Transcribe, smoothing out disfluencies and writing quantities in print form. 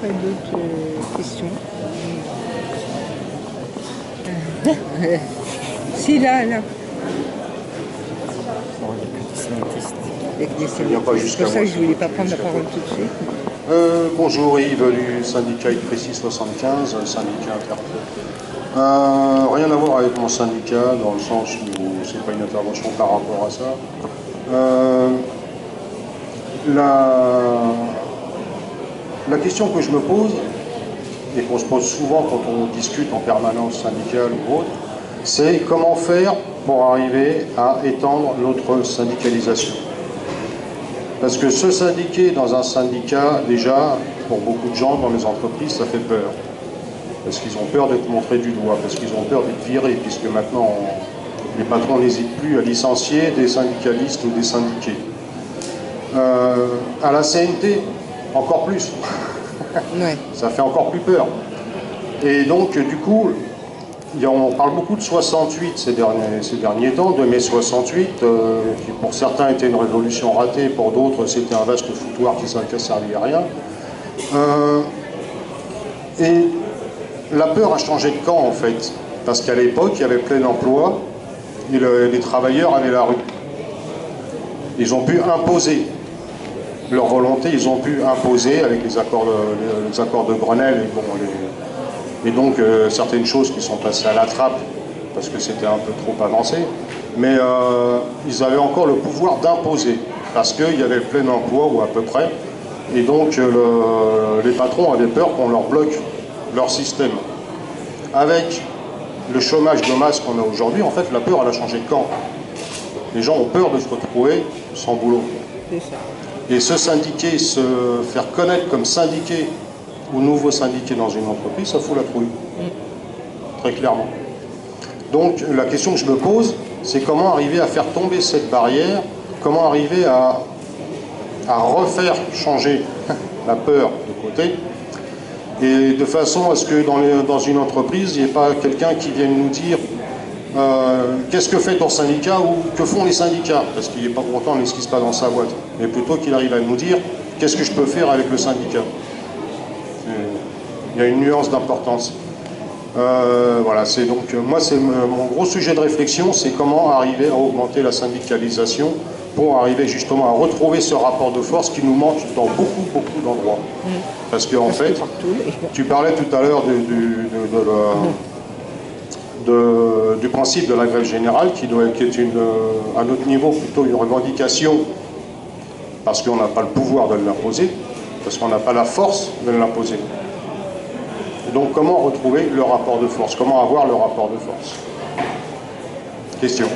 pas d'autres questions. Si, là. C'est pour ça que je ne voulais pas prendre la parole tout de suite. Bonjour, Yves du syndicat Précis 75, syndicat Interpro. Rien à voir avec mon syndicat, dans le sens où c'est pas une intervention par rapport à ça. La question que je me pose, et qu'on se pose souvent quand on discute en permanence syndicale ou autre, c'est comment faire pour arriver à étendre notre syndicalisation. Parce que se syndiquer dans un syndicat, déjà, pour beaucoup de gens dans les entreprises, ça fait peur. Parce qu'ils ont peur d'être montrés du doigt, parce qu'ils ont peur d'être virés, puisque maintenant, les patrons n'hésitent plus à licencier des syndicalistes ou des syndiqués. À la CNT, encore plus. Ouais. Ça fait encore plus peur. Et donc, du coup, on parle beaucoup de 68 ces derniers temps, de mai 68, qui pour certains était une révolution ratée, pour d'autres c'était un vaste foutoir qui n'a servi à rien. Et la peur a changé de camp en fait, parce qu'à l'époque il y avait plein emploi et les travailleurs avaient la rue. Ils ont pu imposer leur volonté, ils ont pu imposer avec les accords de Grenelle et donc certaines choses qui sont passées à la trappe parce que c'était un peu trop avancé, mais ils avaient encore le pouvoir d'imposer parce qu'il y avait le plein emploi ou à peu près, et donc les patrons avaient peur qu'on leur bloque leur système. Avec le chômage de masse qu'on a aujourd'hui, en fait la peur elle a changé de camp. Les gens ont peur de se retrouver sans boulot. Et se syndiquer, se faire connaître comme syndiqué ou nouveau syndiqué dans une entreprise, ça fout la trouille. Très clairement. Donc la question que je me pose, c'est comment arriver à faire tomber cette barrière, comment arriver à refaire changer la peur de côté, et de façon à ce que dans une entreprise, il n'y ait pas quelqu'un qui vienne nous dire qu'est-ce que fait ton syndicat ou que font les syndicats, parce qu'il n'est pas pour autant ce qui se passe dans sa boîte, mais plutôt qu'il arrive à nous dire qu'est-ce que je peux faire avec le syndicat. Il y a une nuance d'importance. Voilà, c'est donc moi c'est mon gros sujet de réflexion, c'est comment arriver à augmenter la syndicalisation pour arriver justement à retrouver ce rapport de force qui nous manque dans beaucoup d'endroits. Parce qu'en fait, tu parlais tout à l'heure du principe de la grève générale qui est à notre niveau plutôt une revendication parce qu'on n'a pas le pouvoir de l'imposer, parce qu'on n'a pas la force de l'imposer. Donc comment retrouver le rapport de force? Comment avoir le rapport de force? Question.